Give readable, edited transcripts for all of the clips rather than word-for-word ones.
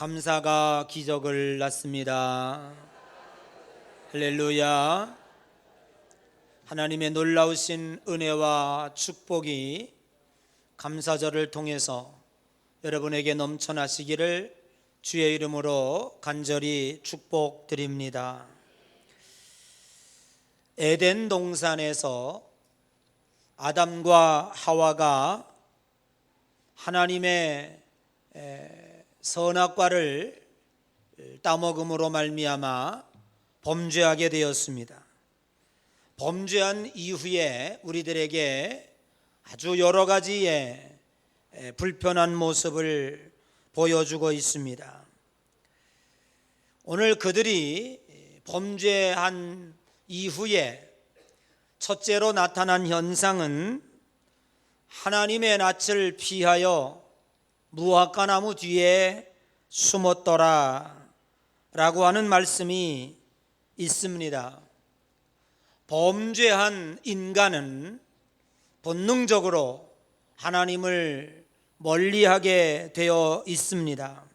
감사가 기적을 낳습니다. 할렐루야. 하나님의 놀라우신 은혜와 축복이 감사절을 통해서 여러분에게 넘쳐나시기를 주의 이름으로 간절히 축복드립니다. 에덴 동산에서 아담과 하와가 하나님의 선악과를 따먹음으로 말미암아 범죄하게 되었습니다. 범죄한 이후에 우리들에게 아주 여러 가지의 불편한 모습을 보여주고 있습니다. 오늘 그들이 범죄한 이후에 첫째로 나타난 현상은 하나님의 낯을 피하여 무화과 나무 뒤에 숨었더라 라고 하는 말씀이 있습니다. 범죄한 인간은 본능적으로 하나님을 멀리하게 되어 있습니다.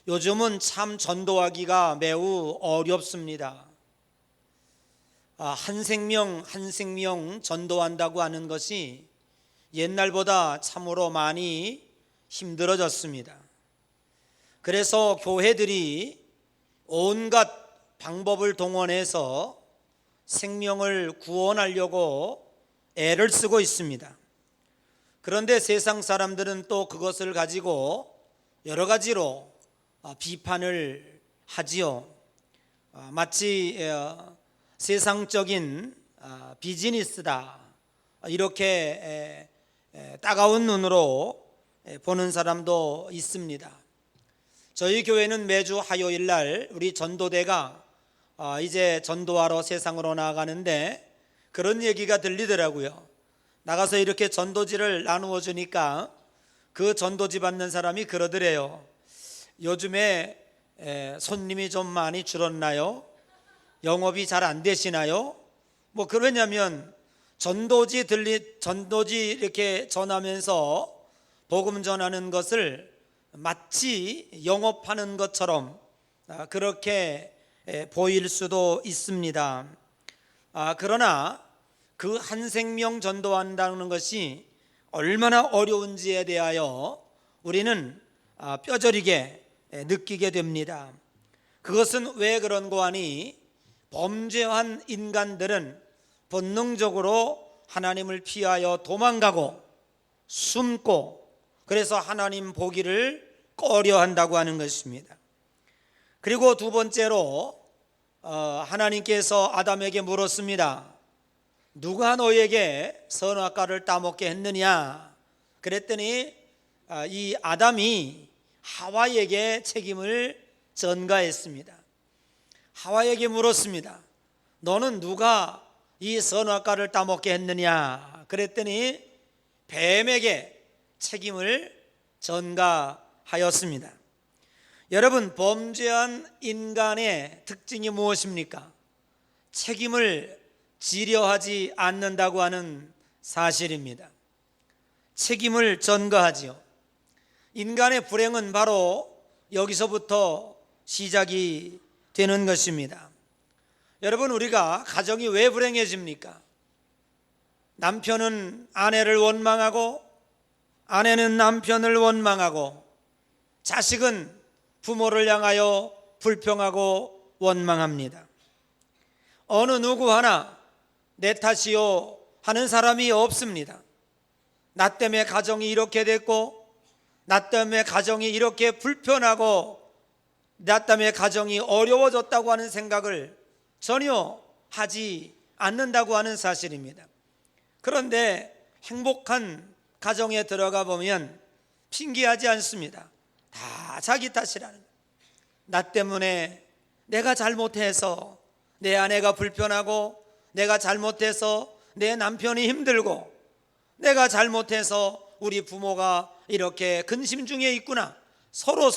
요즘은 참 전도하기가 매우 어렵습니다. 한 생명 한 생명 전도한다고 하는 것이 옛날보다 참으로 많이 힘들어졌습니다. 그래서 교회들이 온갖 방법을 동원해서 생명을 구원하려고 애를 쓰고 있습니다. 그런데 세상 사람들은 또 그것을 가지고 여러 가지로 비판을 하지요. 마치 세상적인 비즈니스다 이렇게 따가운 눈으로 보는 사람도 있습니다. 저희 교회는 매주 화요일 날 우리 전도대가 이제 전도하러 세상으로 나아가는데 그런 얘기가 들리더라고요. 나가서 이렇게 전도지를 나누어 주니까 그 전도지 받는 사람이 그러더래요. 요즘에 손님이 좀 많이 줄었나요? 영업이 잘 안 되시나요? 뭐 그러냐면 전도지 이렇게 전하면서 복음 전하는 것을 마치 영업하는 것처럼 그렇게 보일 수도 있습니다. 그러나 그 한 생명 전도한다는 것이 얼마나 어려운지에 대하여 우리는 뼈저리게 느끼게 됩니다. 그것은 왜 그런고 하니 범죄한 인간들은 본능적으로 하나님을 피하여 도망가고 숨고 그래서 하나님 보기를 꺼려한다고 하는 것입니다. 그리고 두 번째로 하나님께서 아담에게 물었습니다. 누가 너에게 선악과를 따먹게 했느냐? 그랬더니 이 아담이 하와에게 책임을 전가했습니다. 하와에게 물었습니다. 너는 누가 이 선악과를 따먹게 했느냐? 그랬더니 뱀에게 책임을 전가하였습니다. 여러분, 범죄한 인간의 특징이 무엇입니까? 책임을 지려 하지 않는다고 하는 사실입니다. 책임을 전가하지요. 인간의 불행은 바로 여기서부터 시작이 되는 것입니다. 여러분, 우리가 가정이 왜 불행해집니까? 남편은 아내를 원망하고 아내는 남편을 원망하고 자식은 부모를 향하여 불평하고 원망합니다. 어느 누구 하나 내 탓이요 하는 사람이 없습니다. 나 때문에 가정이 이렇게 됐고 나 때문에 가정이 이렇게 불편하고 나 때문에 가정이 어려워졌다고 하는 생각을 전혀 하지 않는다고 하는 사실입니다. 그런데 행복한 가정에 들어가 보면 핑계하지 않습니다. 다 자기 탓이라는 거예요. 나 때문에 내가 잘못해서 내 아내가 불편하고 내가 잘못해서 내 남편이 힘들고 내가 잘못해서 우리 부모가 이렇게 근심 중에 있구나. 서로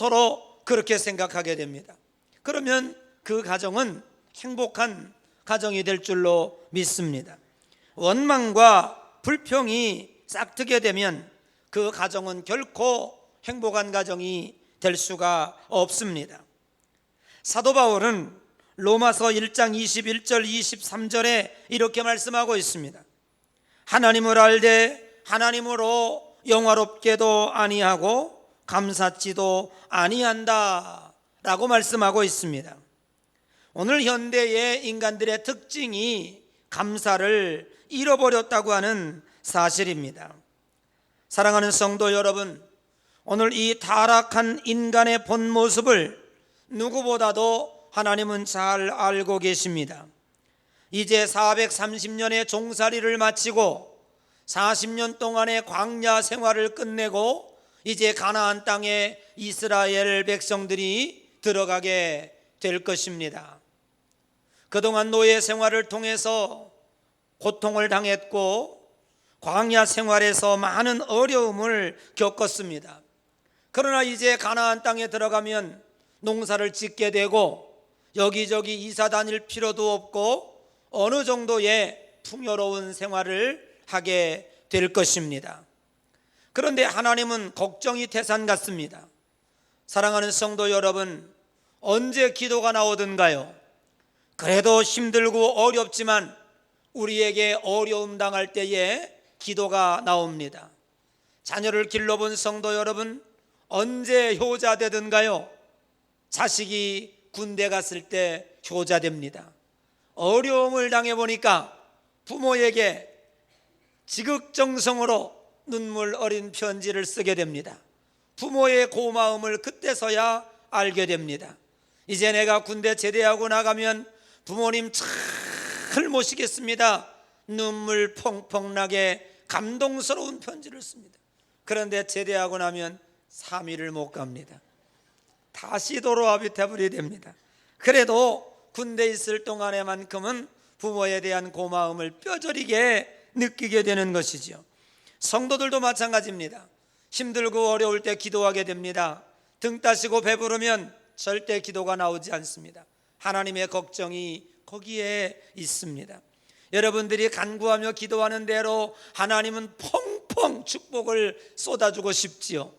그렇게 생각하게 됩니다. 그러면 그 가정은 행복한 가정이 될 줄로 믿습니다. 원망과 불평이 싹트게 되면 그 가정은 결코 행복한 가정이 될 수가 없습니다. 사도 바울은 로마서 1장 21절 23절에 이렇게 말씀하고 있습니다. 하나님을 알되 하나님으로 영화롭게도 아니하고 감사치도 아니한다 라고 말씀하고 있습니다. 오늘 현대의 인간들의 특징이 감사를 잃어버렸다고 하는 사실입니다. 사랑하는 성도 여러분, 오늘 이 타락한 인간의 본 모습을 누구보다도 하나님은 잘 알고 계십니다. 이제 430년의 종살이를 마치고 40년 동안의 광야 생활을 끝내고 이제 가나안 땅에 이스라엘 백성들이 들어가게 될 것입니다. 그동안 노예 생활을 통해서 고통을 당했고 광야 생활에서 많은 어려움을 겪었습니다. 그러나 이제 가나안 땅에 들어가면 농사를 짓게 되고 여기저기 이사 다닐 필요도 없고 어느 정도의 풍요로운 생활을 하게 될 것입니다. 그런데 하나님은 걱정이 태산 같습니다. 사랑하는 성도 여러분, 언제 기도가 나오든가요? 그래도 힘들고 어렵지만 우리에게 어려움 당할 때에 기도가 나옵니다. 자녀를 길러본 성도 여러분, 언제 효자 되든가요? 자식이 군대 갔을 때 효자 됩니다. 어려움을 당해보니까 부모에게 지극정성으로 눈물 어린 편지를 쓰게 됩니다. 부모의 고마움을 그때서야 알게 됩니다. 이제 내가 군대 제대하고 나가면 부모님 잘 모시겠습니다. 눈물 펑펑 나게 감동스러운 편지를 씁니다. 그런데 제대하고 나면 3일을 못 갑니다. 다시 도로아비타불이 됩니다. 그래도 군대에 있을 동안에만큼은 부모에 대한 고마움을 뼈저리게 느끼게 되는 것이죠. 성도들도 마찬가지입니다. 힘들고 어려울 때 기도하게 됩니다. 등 따시고 배부르면 절대 기도가 나오지 않습니다. 하나님의 걱정이 거기에 있습니다. 여러분들이 간구하며 기도하는 대로 하나님은 펑펑 축복을 쏟아주고 싶지요.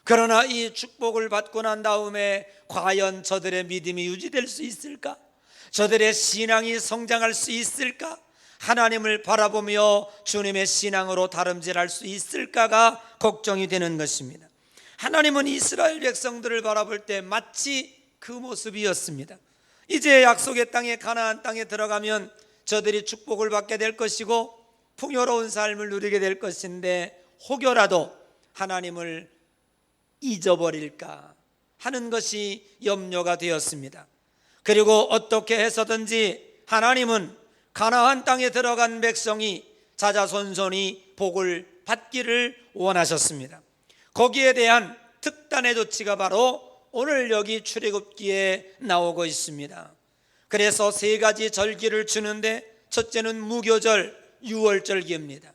그러나 이 축복을 받고 난 다음에 과연 저들의 믿음이 유지될 수 있을까? 저들의 신앙이 성장할 수 있을까? 하나님을 바라보며 주님의 신앙으로 다름질할 수 있을까가 걱정이 되는 것입니다. 하나님은 이스라엘 백성들을 바라볼 때 마치 그 모습이었습니다. 이제 약속의 땅에 가나안 땅에 들어가면 저들이 축복을 받게 될 것이고 풍요로운 삶을 누리게 될 것인데 혹여라도 하나님을 잊어버릴까 하는 것이 염려가 되었습니다. 그리고 어떻게 해서든지 하나님은 가나안 땅에 들어간 백성이 자자손손이 복을 받기를 원하셨습니다. 거기에 대한 특단의 조치가 바로 오늘 여기 출애굽기에 나오고 있습니다. 그래서 3가지 절기를 주는데 첫째는 무교절, 유월절기입니다.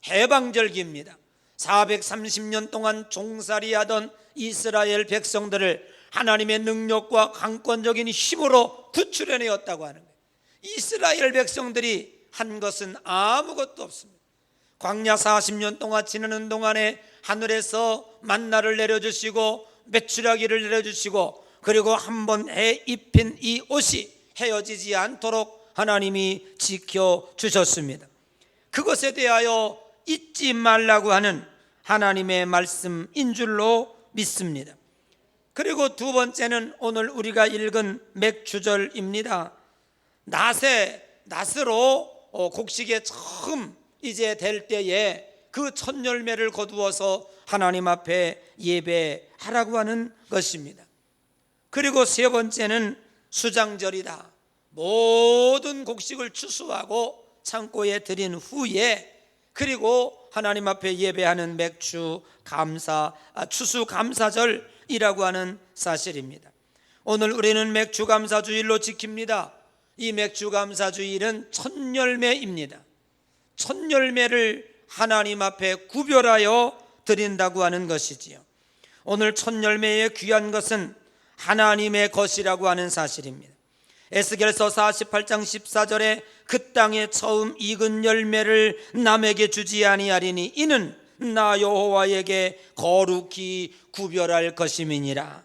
해방절기입니다. 430년 동안 종살이하던 이스라엘 백성들을 하나님의 능력과 강권적인 힘으로 구출해내었다고 하는 거예요. 이스라엘 백성들이 한 것은 아무것도 없습니다. 광야 40년 동안 지내는 동안에 하늘에서 만나를 내려주시고 메추라기를 내려주시고 그리고 한번 해 입힌 이 옷이 헤어지지 않도록 하나님이 지켜주셨습니다. 그것에 대하여 잊지 말라고 하는 하나님의 말씀인 줄로 믿습니다. 그리고 두 번째는 오늘 우리가 읽은 맥주절입니다. 낫으로 곡식에 처음 이제 될 때에 그 첫 열매를 거두어서 하나님 앞에 예배하라고 하는 것입니다. 그리고 세 번째는 수장절이다. 모든 곡식을 추수하고 창고에 들인 후에 그리고 하나님 앞에 예배하는 추수감사절이라고 하는 사실입니다. 오늘 우리는 맥주감사주일로 지킵니다. 이 맥주감사주일은 첫 열매입니다. 첫 열매를 하나님 앞에 구별하여 드린다고 하는 것이지요. 오늘 첫 열매의 귀한 것은 하나님의 것이라고 하는 사실입니다. 에스겔서 48장 14절에 그 땅에 처음 익은 열매를 남에게 주지 아니하리니 이는 나 여호와에게 거룩히 구별할 것임이니라.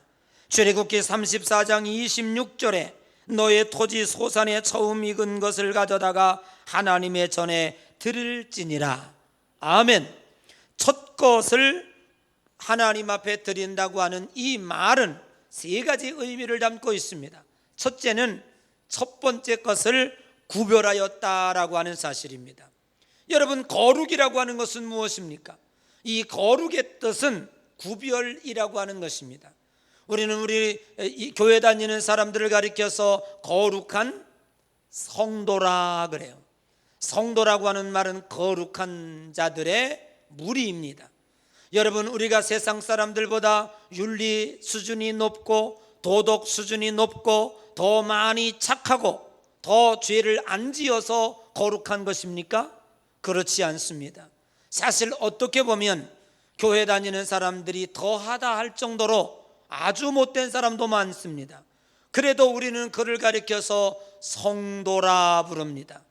출애굽기 34장 26절에 너의 토지 소산에 처음 익은 것을 가져다가 하나님의 전에 드릴지니라. 아멘. 첫 것을 하나님 앞에 드린다고 하는 이 말은 세 가지 의미를 담고 있습니다. 첫째는 첫 번째 것을 구별하였다라고 하는 사실입니다. 여러분, 거룩이라고 하는 것은 무엇입니까? 이 거룩의 뜻은 구별이라고 하는 것입니다. 우리는 우리 교회 다니는 사람들을 가리켜서 거룩한 성도라 그래요. 성도라고 하는 말은 거룩한 자들의 무리입니다. 여러분, 우리가 세상 사람들보다 윤리 수준이 높고 도덕 수준이 높고 더 많이 착하고 더 죄를 안 지어서 거룩한 것입니까? 그렇지 않습니다. 사실 어떻게 보면 교회 다니는 사람들이 더하다 할 정도로 아주 못된 사람도 많습니다. 그래도 우리는 그를 가리켜서 성도라 부릅니다.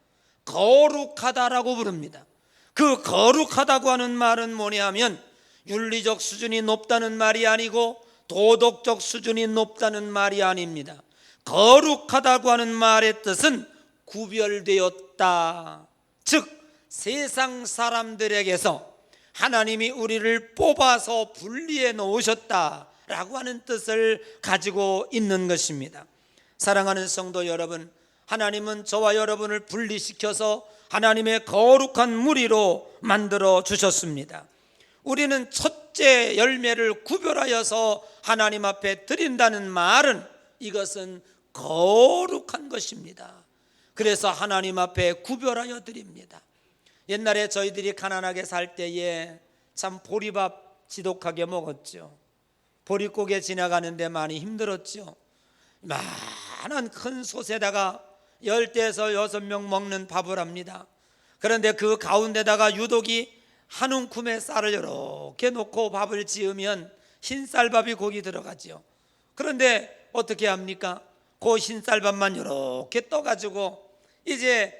거룩하다라고 부릅니다. 그 거룩하다고 하는 말은 뭐냐 하면 윤리적 수준이 높다는 말이 아니고 도덕적 수준이 높다는 말이 아닙니다. 거룩하다고 하는 말의 뜻은 구별되었다. 즉 세상 사람들에게서 하나님이 우리를 뽑아서 분리해 놓으셨다라고 하는 뜻을 가지고 있는 것입니다. 사랑하는 성도 여러분, 하나님은 저와 여러분을 분리시켜서 하나님의 거룩한 무리로 만들어 주셨습니다. 우리는 첫째 열매를 구별하여서 하나님 앞에 드린다는 말은 이것은 거룩한 것입니다. 그래서 하나님 앞에 구별하여 드립니다. 옛날에 저희들이 가난하게 살 때에 참 보리밥 지독하게 먹었죠. 보릿고개 지나가는데 많이 힘들었죠. 많은 큰 솥에다가 10대에서 6명 먹는 밥을 합니다. 그런데 그 가운데다가 유독이 한 움큼의 쌀을 이렇게 놓고 밥을 지으면 흰쌀밥이 거기 들어가죠. 그런데 어떻게 합니까? 그 흰쌀밥만 이렇게 떠가지고 이제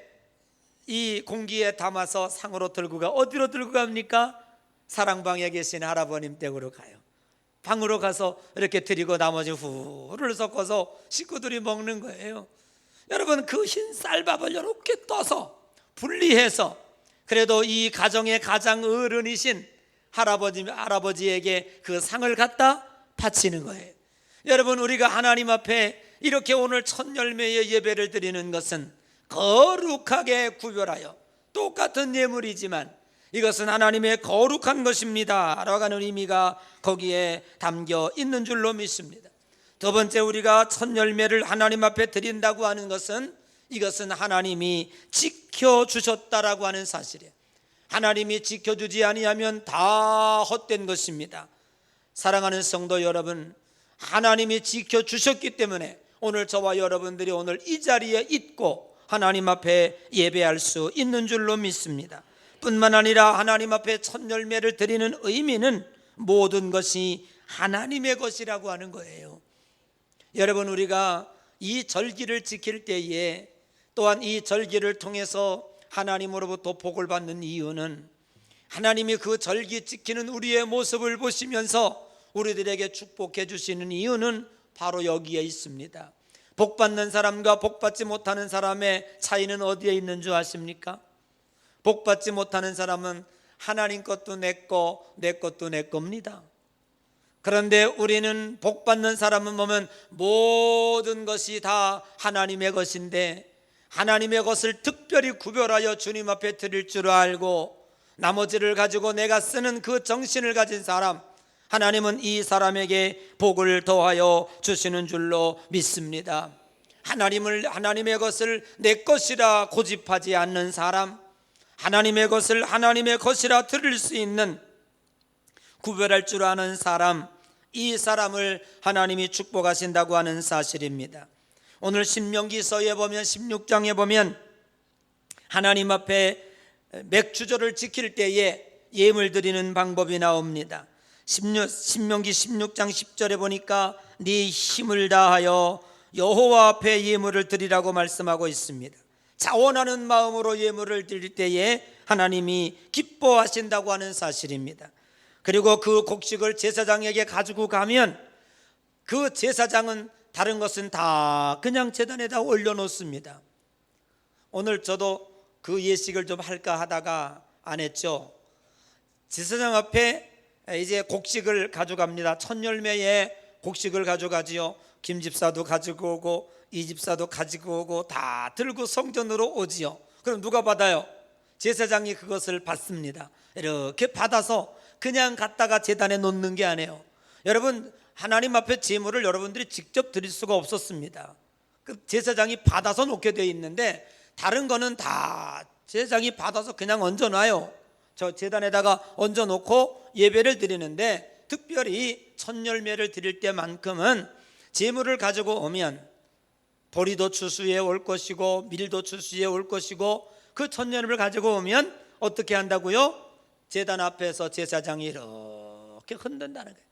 이 공기에 담아서 상으로 들고 가. 어디로 들고 갑니까? 사랑방에 계신 할아버님 댁으로 가요. 방으로 가서 이렇게 드리고 나머지 후를 섞어서 식구들이 먹는 거예요. 여러분, 그 흰 쌀밥을 이렇게 떠서 분리해서 그래도 이 가정의 가장 어른이신 할아버지에게 그 상을 갖다 바치는 거예요. 여러분, 우리가 하나님 앞에 이렇게 오늘 첫 열매의 예배를 드리는 것은 거룩하게 구별하여 똑같은 예물이지만 이것은 하나님의 거룩한 것입니다 라고 하는 의미가 거기에 담겨 있는 줄로 믿습니다. 두 번째, 우리가 첫 열매를 하나님 앞에 드린다고 하는 것은 이것은 하나님이 지켜주셨다라고 하는 사실이에요. 하나님이 지켜주지 아니하면 다 헛된 것입니다. 사랑하는 성도 여러분, 하나님이 지켜주셨기 때문에 오늘 저와 여러분들이 오늘 이 자리에 있고 하나님 앞에 예배할 수 있는 줄로 믿습니다. 뿐만 아니라 하나님 앞에 첫 열매를 드리는 의미는 모든 것이 하나님의 것이라고 하는 거예요. 여러분, 우리가 이 절기를 지킬 때에 또한 이 절기를 통해서 하나님으로부터 복을 받는 이유는 하나님이 그 절기 지키는 우리의 모습을 보시면서 우리들에게 축복해 주시는 이유는 바로 여기에 있습니다. 복 받는 사람과 복 받지 못하는 사람의 차이는 어디에 있는 줄 아십니까? 복 받지 못하는 사람은 하나님 것도 내 거, 내 것도 내 겁니다. 그런데 우리는 복 받는 사람은 보면 모든 것이 다 하나님의 것인데 하나님의 것을 특별히 구별하여 주님 앞에 드릴 줄 알고 나머지를 가지고 내가 쓰는 그 정신을 가진 사람, 하나님은 이 사람에게 복을 더하여 주시는 줄로 믿습니다. 하나님의 것을 내 것이라 고집하지 않는 사람, 하나님의 것을 하나님의 것이라 들을 수 있는 구별할 줄 아는 사람, 이 사람을 하나님이 축복하신다고 하는 사실입니다. 오늘 신명기서에 보면 16장에 보면 하나님 앞에 맥주절을 지킬 때에 예물 드리는 방법이 나옵니다. 신명기 16장 10절에 보니까 네 힘을 다하여 여호와 앞에 예물을 드리라고 말씀하고 있습니다. 자원하는 마음으로 예물을 드릴 때에 하나님이 기뻐하신다고 하는 사실입니다. 그리고 그 곡식을 제사장에게 가지고 가면 그 제사장은 다른 것은 다 그냥 제단에다 올려놓습니다. 오늘 저도 그 예식을 좀 할까 하다가 안 했죠. 제사장 앞에 이제 곡식을 가져갑니다. 첫 열매에 곡식을 가져가지요. 김 집사도 가지고 오고 이 집사도 가지고 오고 다 들고 성전으로 오지요. 그럼 누가 받아요? 제사장이 그것을 받습니다. 이렇게 받아서 그냥 갖다가 제단에 놓는 게 아니에요. 여러분, 하나님 앞에 제물을 여러분들이 직접 드릴 수가 없었습니다. 그 제사장이 받아서 놓게 되어 있는데 다른 거는 다 제사장이 받아서 그냥 얹어놔요. 저 제단에다가 얹어놓고 예배를 드리는데, 특별히 첫 열매를 드릴 때만큼은 제물을 가지고 오면 보리도 추수에 올 것이고 밀도 추수에 올 것이고, 그 첫 열매를 가지고 오면 어떻게 한다고요? 제단 앞에서 제사장이 이렇게 흔든다는 거예요.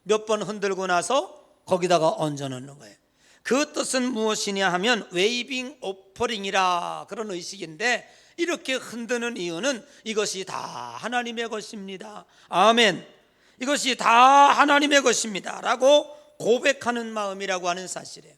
몇 번 흔들고 나서 거기다가 얹어 놓는 거예요. 그 뜻은 무엇이냐 하면 웨이빙 오퍼링이라 그런 의식인데, 이렇게 흔드는 이유는 이것이 다 하나님의 것입니다. 아멘. 이것이 다 하나님의 것입니다 라고 고백하는 마음이라고 하는 사실이에요.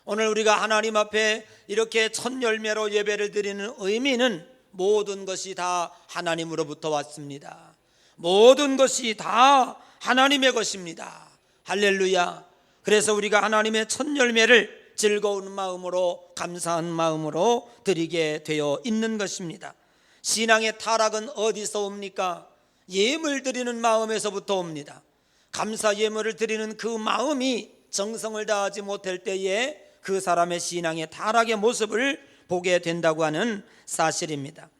오늘 우리가 하나님 앞에 이렇게 첫 열매로 예배를 드리는 의미는 모든 것이 다 하나님으로부터 왔습니다. 모든 것이 다 하나님의 것입니다. 할렐루야. 그래서 우리가 하나님의 첫 열매를 즐거운 마음으로, 감사한 마음으로 드리게 되어 있는 것입니다. 신앙의 타락은 어디서 옵니까? 예물 드리는 마음에서부터 옵니다. 감사 예물을 드리는 그 마음이 정성을 다하지 못할 때에 그 사람의 신앙의 타락의 모습을 보게 된다고 하는 사실입니다.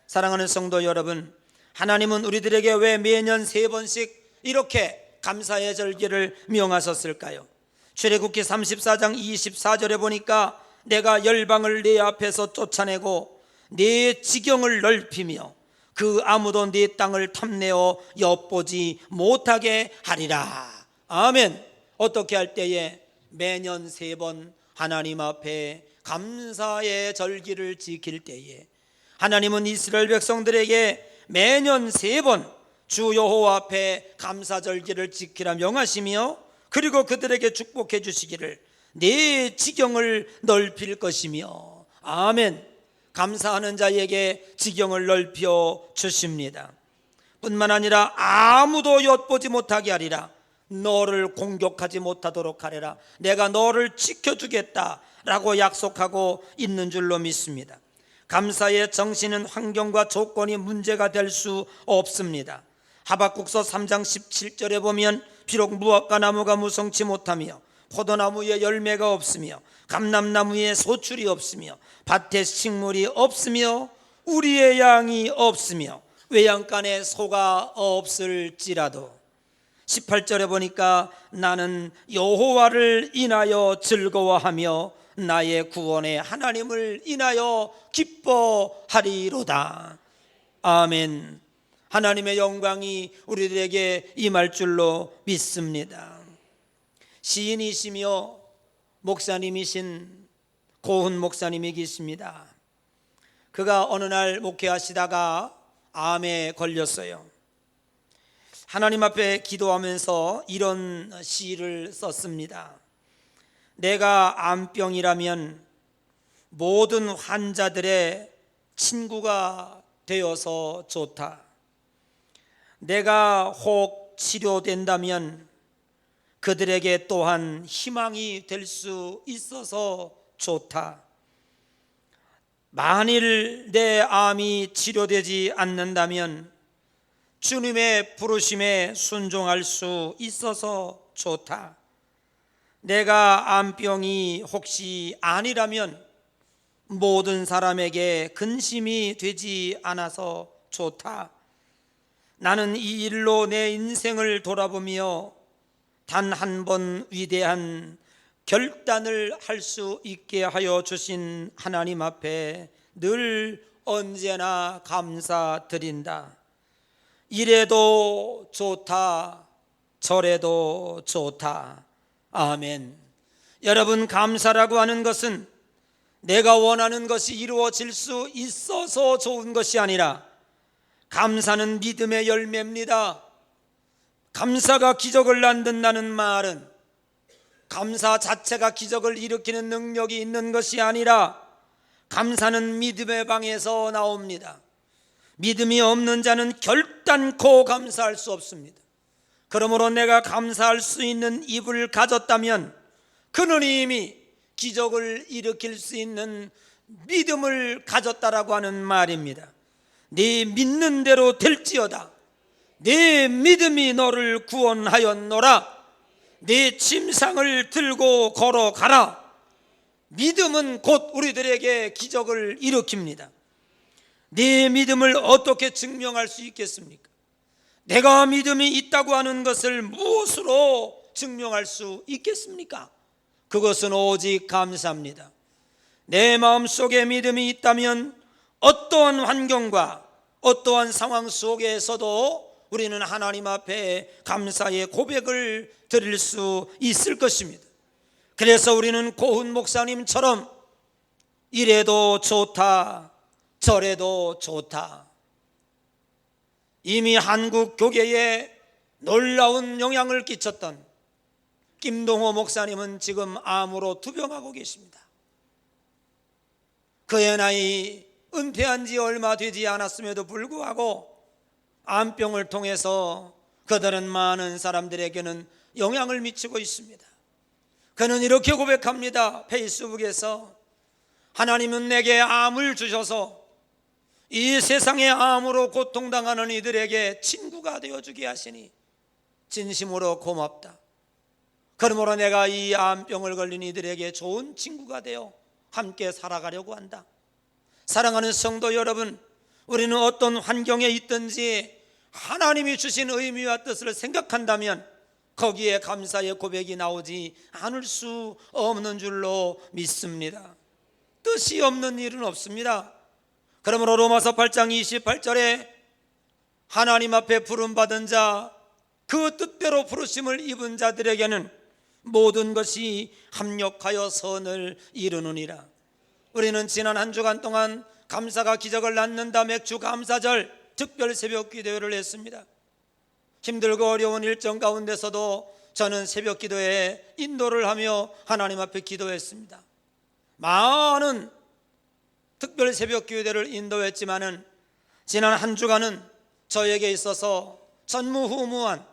사랑하는 성도 여러분, 하나님은 우리들에게 왜 매년 3번씩 이렇게 감사의 절기를 명하셨을까요? 출애굽기 34장 24절에 보니까 내가 열방을 네 앞에서 쫓아내고 네 지경을 넓히며 그 아무도 네 땅을 탐내어 엿보지 못하게 하리라. 아멘. 어떻게 할 때에? 매년 3번 하나님 앞에 감사의 절기를 지킬 때에 하나님은 이스라엘 백성들에게 매년 3번 주 여호와 앞에 감사절기를 지키라 명하시며, 그리고 그들에게 축복해 주시기를 네 지경을 넓힐 것이며, 아멘. 감사하는 자에게 지경을 넓혀 주십니다. 뿐만 아니라 아무도 엿보지 못하게 하리라. 너를 공격하지 못하도록 하리라. 내가 너를 지켜주겠다 라고 약속하고 있는 줄로 믿습니다. 감사의 정신은 환경과 조건이 문제가 될 수 없습니다. 하박국서 3장 17절에 보면 비록 무화과 나무가 무성치 못하며 포도나무에 열매가 없으며 감람나무에 소출이 없으며 밭에 식물이 없으며 우리의 양이 없으며 외양간에 소가 없을지라도, 18절에 보니까 나는 여호와를 인하여 즐거워하며 나의 구원의 하나님을 인하여 기뻐하리로다. 아멘. 하나님의 영광이 우리들에게 임할 줄로 믿습니다. 시인이시며 목사님이신 고훈 목사님이 계십니다. 그가 어느 날 목회하시다가 암에 걸렸어요. 하나님 앞에 기도하면서 이런 시를 썼습니다. 내가 암병이라면 모든 환자들의 친구가 되어서 좋다. 내가 혹 치료된다면 그들에게 또한 희망이 될 수 있어서 좋다. 만일 내 암이 치료되지 않는다면 주님의 부르심에 순종할 수 있어서 좋다. 내가 암병이 혹시 아니라면 모든 사람에게 근심이 되지 않아서 좋다. 나는 이 일로 내 인생을 돌아보며 단 한 번 위대한 결단을 할 수 있게 하여 주신 하나님 앞에 늘 언제나 감사드린다. 이래도 좋다, 저래도 좋다. 아멘. 여러분, 감사라고 하는 것은 내가 원하는 것이 이루어질 수 있어서 좋은 것이 아니라, 감사는 믿음의 열매입니다. 감사가 기적을 낳는다는 말은 감사 자체가 기적을 일으키는 능력이 있는 것이 아니라 감사는 믿음의 방에서 나옵니다. 믿음이 없는 자는 결단코 감사할 수 없습니다. 그러므로 내가 감사할 수 있는 입을 가졌다면 그는 이미 기적을 일으킬 수 있는 믿음을 가졌다라고 하는 말입니다. 네 믿는 대로 될지어다. 네 믿음이 너를 구원하였노라. 네 침상을 들고 걸어가라. 믿음은 곧 우리들에게 기적을 일으킵니다. 네 믿음을 어떻게 증명할 수 있겠습니까? 내가 믿음이 있다고 하는 것을 무엇으로 증명할 수 있겠습니까? 그것은 오직 감사입니다. 내 마음속에 믿음이 있다면 어떠한 환경과 어떠한 상황 속에서도 우리는 하나님 앞에 감사의 고백을 드릴 수 있을 것입니다. 그래서 우리는 고훈 목사님처럼 이래도 좋다, 저래도 좋다. 이미 한국 교계에 놀라운 영향을 끼쳤던 김동호 목사님은 지금 암으로 투병하고 계십니다. 그의 나이 은퇴한 지 얼마 되지 않았음에도 불구하고 암병을 통해서 그들은 많은 사람들에게는 영향을 미치고 있습니다. 그는 이렇게 고백합니다. 페이스북에서 하나님은 내게 암을 주셔서 이 세상의 암으로 고통당하는 이들에게 친구가 되어주게 하시니 진심으로 고맙다. 그러므로 내가 이 암병을 걸린 이들에게 좋은 친구가 되어 함께 살아가려고 한다. 사랑하는 성도 여러분, 우리는 어떤 환경에 있든지 하나님이 주신 의미와 뜻을 생각한다면 거기에 감사의 고백이 나오지 않을 수 없는 줄로 믿습니다. 뜻이 없는 일은 없습니다. 그러므로 로마서 8장 28절에 하나님 앞에 부름받은 자, 그 뜻대로 부르심을 입은 자들에게는 모든 것이 합력하여 선을 이루느니라. 우리는 지난 한 주간 동안 감사가 기적을 낳는다 맥주 감사절 특별 새벽 기도회를 했습니다. 힘들고 어려운 일정 가운데서도 저는 새벽 기도에 인도를 하며 하나님 앞에 기도했습니다. 많은 특별 새벽 기도회를 인도했지만은 지난 한 주간은 저에게 있어서 전무후무한,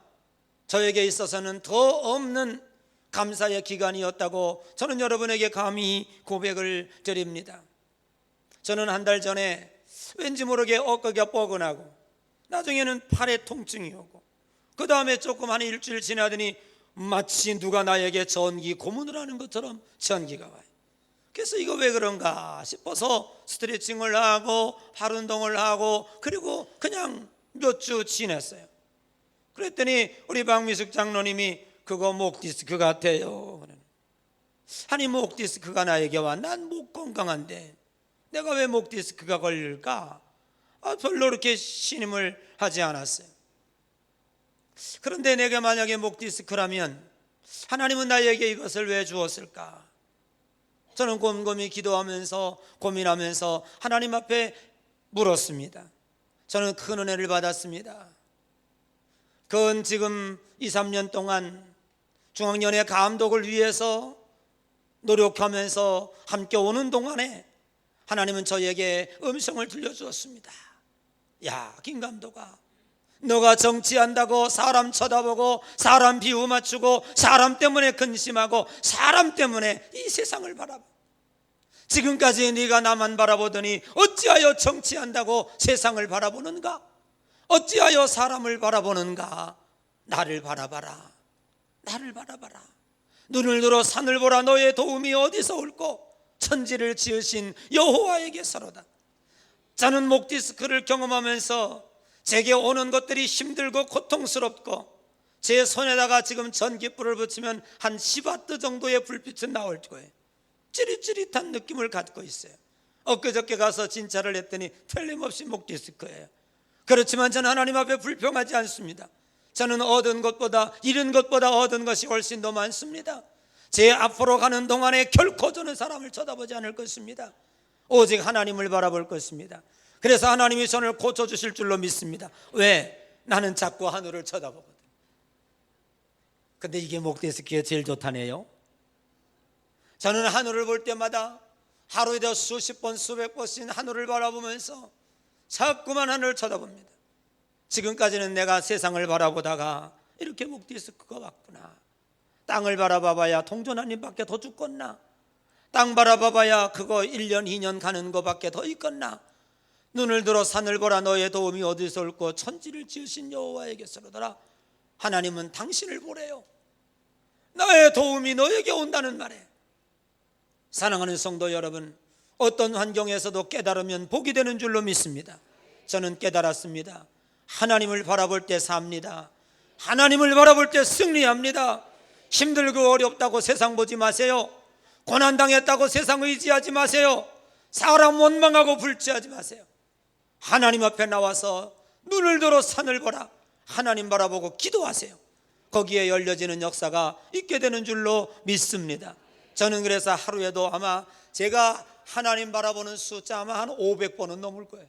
저에게 있어서는 더 없는 감사의 기간이었다고 저는 여러분에게 감히 고백을 드립니다. 저는 한 달 전에 왠지 모르게 어깨가 뻐근하고 나중에는 팔에 통증이 오고 그 다음에 조금 한 일주일 지나더니 마치 누가 나에게 전기 고문을 하는 것처럼 전기가 와요. 그래서 이거 왜 그런가 싶어서 스트레칭을 하고 팔 운동을 하고 그리고 그냥 몇 주 지냈어요. 그랬더니 우리 박미숙 장로님이 그거 목 디스크 같아요. 아니 목 디스크가 나에게 와. 난 목 건강한데 내가 왜 목 디스크가 걸릴까? 별로 그렇게 신임을 하지 않았어요. 그런데 내가 만약에 목 디스크라면 하나님은 나에게 이것을 왜 주었을까? 저는 곰곰이 기도하면서 고민하면서 하나님 앞에 물었습니다. 저는 큰 은혜를 받았습니다. 그건 지금 2, 3년 동안 중앙연예 감독을 위해서 노력하면서 함께 오는 동안에 하나님은 저에게 음성을 들려주었습니다. 야, 김 감독아, 너가 정치한다고 사람 쳐다보고 사람 비유 맞추고 사람 때문에 근심하고 사람 때문에 이 세상을 바라봐. 지금까지 네가 나만 바라보더니 어찌하여 정치한다고 세상을 바라보는가? 어찌하여 사람을 바라보는가? 나를 바라봐라. 나를 바라봐라. 눈을 들어 산을 보라. 너의 도움이 어디서 올꼬? 천지를 지으신 여호와에게서로다. 저는 목 디스크를 경험하면서 제게 오는 것들이 힘들고 고통스럽고 제 손에다가 지금 전기불을 붙이면 한 10와트 정도의 불빛은 나올 거예요. 찌릿찌릿한 느낌을 갖고 있어요. 엊그저께 가서 진찰을 했더니 틀림없이 목 디스크예요. 그렇지만 저는 하나님 앞에 불평하지 않습니다. 저는 얻은 것보다 잃은 것보다 얻은 것이 훨씬 더 많습니다. 제 앞으로 가는 동안에 결코 저는 사람을 쳐다보지 않을 것입니다. 오직 하나님을 바라볼 것입니다. 그래서 하나님이 저를 고쳐주실 줄로 믿습니다. 왜? 나는 자꾸 하늘을 쳐다보거든. 근데 이게 목 디스크에 제일 좋다네요. 저는 하늘을 볼 때마다 하루에도 수십 번 수백 번씩 하늘을 바라보면서 자꾸만 하늘을 쳐다봅니다. 지금까지는 내가 세상을 바라보다가 이렇게 목 뒤에서 그거 봤구나. 땅을 바라봐봐야 동전 한 입밖에 더 죽겠나. 땅 바라봐봐야 그거 1년 2년 가는 거밖에 더 있겠나. 눈을 들어 산을 보라. 너의 도움이 어디서 올꼬. 천지를 지으신 여호와에게서로더라. 하나님은 당신을 보래요. 나의 도움이 너에게 온다는 말에. 사랑하는 성도 여러분, 어떤 환경에서도 깨달으면 복이 되는 줄로 믿습니다. 저는 깨달았습니다. 하나님을 바라볼 때 삽니다. 하나님을 바라볼 때 승리합니다. 힘들고 어렵다고 세상 보지 마세요. 고난당했다고 세상 의지하지 마세요. 사람 원망하고 불지하지 마세요. 하나님 앞에 나와서 눈을 들어 산을 보라. 하나님 바라보고 기도하세요. 거기에 열려지는 역사가 있게 되는 줄로 믿습니다. 저는 그래서 하루에도 아마 제가 하나님 바라보는 숫자 아마 한 500번은 넘을 거예요.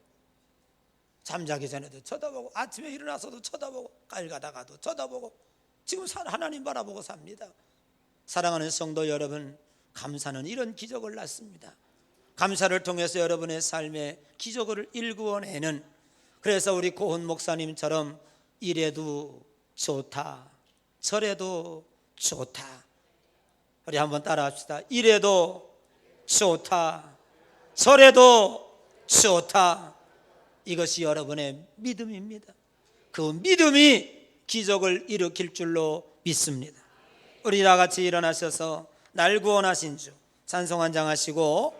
잠자기 전에도 쳐다보고 아침에 일어나서도 쳐다보고 갈 가다가도 쳐다보고 지금 하나님 바라보고 삽니다. 사랑하는 성도 여러분, 감사는 이런 기적을 낳습니다. 감사를 통해서 여러분의 삶에 기적을 일구어내는, 그래서 우리 고은 목사님처럼 이래도 좋다, 저래도 좋다. 우리 한번 따라합시다. 이래도 좋다, 저래도 좋다. 이것이 여러분의 믿음입니다. 그 믿음이 기적을 일으킬 줄로 믿습니다. 우리 다 같이 일어나셔서 날 구원하신 주 찬송 한 장 하시고